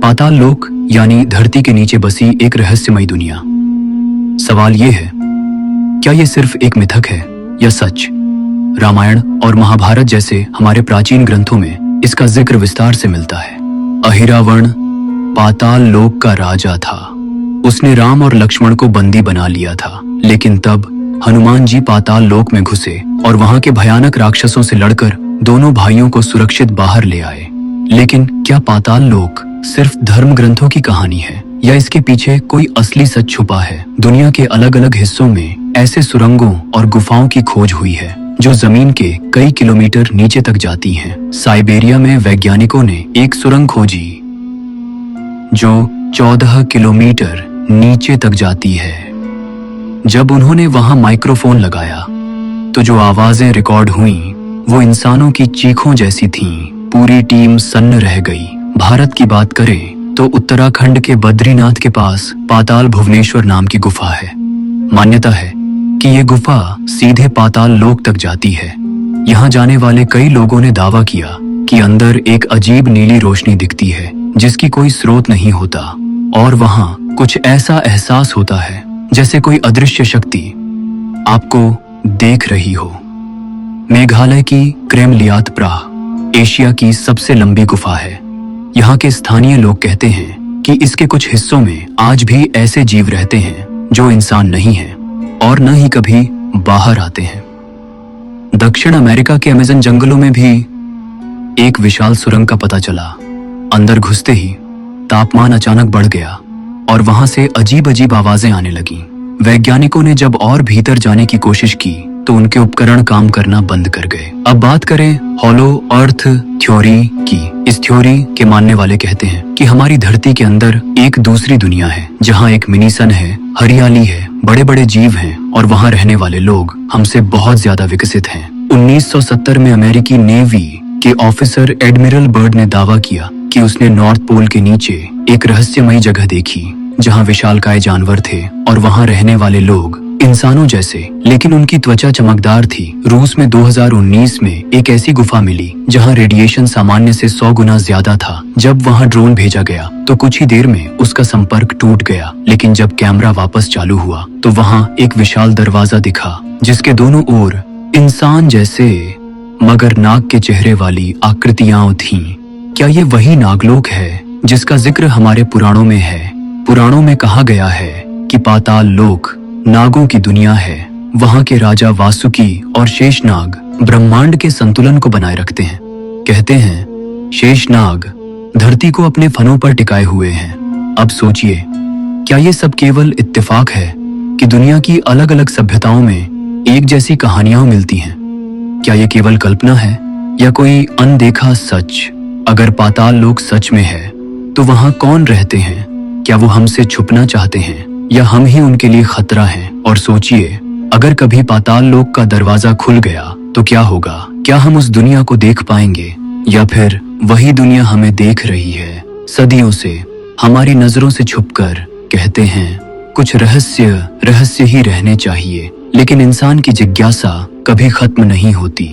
पाताल लोक यानी धरती के नीचे बसी एक रहस्यमयी दुनिया। सवाल ये है, क्या ये सिर्फ एक मिथक है या सच? रामायण और महाभारत जैसे हमारे प्राचीन ग्रंथों में इसका जिक्र विस्तार से मिलता है। अहिरावण पाताल लोक का राजा था। उसने राम और लक्ष्मण को बंदी बना लिया था, लेकिन तब हनुमान जी पाताल लोक में घुसे और वहां के भयानक राक्षसों से लड़कर दोनों भाइयों को सुरक्षित बाहर ले आए। लेकिन क्या पाताल लोक सिर्फ धर्म ग्रंथों की कहानी है या इसके पीछे कोई असली सच छुपा है? दुनिया के अलग अलग हिस्सों में ऐसे सुरंगों और गुफाओं की खोज हुई है जो जमीन के कई किलोमीटर नीचे तक जाती हैं। साइबेरिया में वैज्ञानिकों ने एक सुरंग खोजी जो 14 किलोमीटर नीचे तक जाती है। जब उन्होंने वहां माइक्रोफोन लगाया तो जो आवाजें रिकॉर्ड हुईं वो इंसानों की चीखों जैसी थीं। पूरी टीम सन्न रह गई। भारत की बात करें तो उत्तराखंड के बद्रीनाथ के पास पाताल भुवनेश्वर नाम की गुफा है। मान्यता है कि ये गुफा सीधे पाताल लोक तक जाती है। यहाँ जाने वाले कई लोगों ने दावा किया कि अंदर एक अजीब नीली रोशनी दिखती है जिसकी कोई स्रोत नहीं होता, और वहाँ कुछ ऐसा एहसास होता है जैसे कोई अदृश्य शक्ति आपको देख रही हो। मेघालय की क्रेमलियात प्राह एशिया की सबसे लंबी गुफा है। यहाँ के स्थानीय लोग कहते हैं कि इसके कुछ हिस्सों में आज भी ऐसे जीव रहते हैं जो इंसान नहीं हैं और न ही कभी बाहर आते हैं। दक्षिण अमेरिका के अमेज़न जंगलों में भी एक विशाल सुरंग का पता चला। अंदर घुसते ही तापमान अचानक बढ़ गया और वहां से अजीब अजीब आवाजें आने लगीं। वैज्ञानिकों ने जब और भीतर जाने की कोशिश की तो उनके उपकरण काम करना बंद कर गए। अब बात करें हॉलो अर्थ थ्योरी की। इस थ्योरी के मानने वाले कहते हैं कि हमारी धरती के अंदर एक दूसरी दुनिया है जहां एक मिनी सन है, हरियाली है, बड़े बड़े जीव हैं और वहां रहने वाले लोग हमसे बहुत ज्यादा विकसित हैं। 1970 में अमेरिकी नेवी के ऑफिसर एडमिरल बर्ड ने दावा किया कि उसने नॉर्थ पोल के नीचे एक रहस्यमयी जगह देखी जहां विशालकाय जानवर थे और वहां रहने वाले लोग इंसानों जैसे, लेकिन उनकी त्वचा चमकदार थी। रूस में 2019 में एक ऐसी गुफा मिली जहां रेडिएशन सामान्य से 100 गुना ज्यादा था। जब वहां ड्रोन भेजा गया तो कुछ ही देर में उसका संपर्क टूट गया, लेकिन जब कैमरा वापस चालू हुआ तो वहां एक विशाल दरवाजा दिखा जिसके दोनों ओर इंसान जैसे मगर नाग के चेहरे वाली आकृतियां थीं। क्या ये वही नागलोक है जिसका जिक्र हमारे पुराणों में है? पुराणों में कहा गया है कि पाताल लोक नागों की दुनिया है। वहां के राजा वासुकी और शेषनाग ब्रह्मांड के संतुलन को बनाए रखते हैं। कहते हैं शेषनाग धरती को अपने फनों पर टिकाए हुए हैं। अब सोचिए, क्या ये सब केवल इत्तेफाक है कि दुनिया की अलग अलग सभ्यताओं में एक जैसी कहानियां मिलती हैं? क्या ये केवल कल्पना है या कोई अनदेखा सच? अगर पाताल लोक सच में है तो वहां कौन रहते हैं? क्या वो हमसे छुपना चाहते हैं या हम ही उनके लिए खतरा हैं? और सोचिए, अगर कभी पाताल लोक का दरवाजा खुल गया तो क्या होगा? क्या हम उस दुनिया को देख पाएंगे या फिर वही दुनिया हमें देख रही है सदियों से हमारी नजरों से छुपकर? कहते हैं कुछ रहस्य ही रहने चाहिए, लेकिन इंसान की जिज्ञासा कभी खत्म नहीं होती।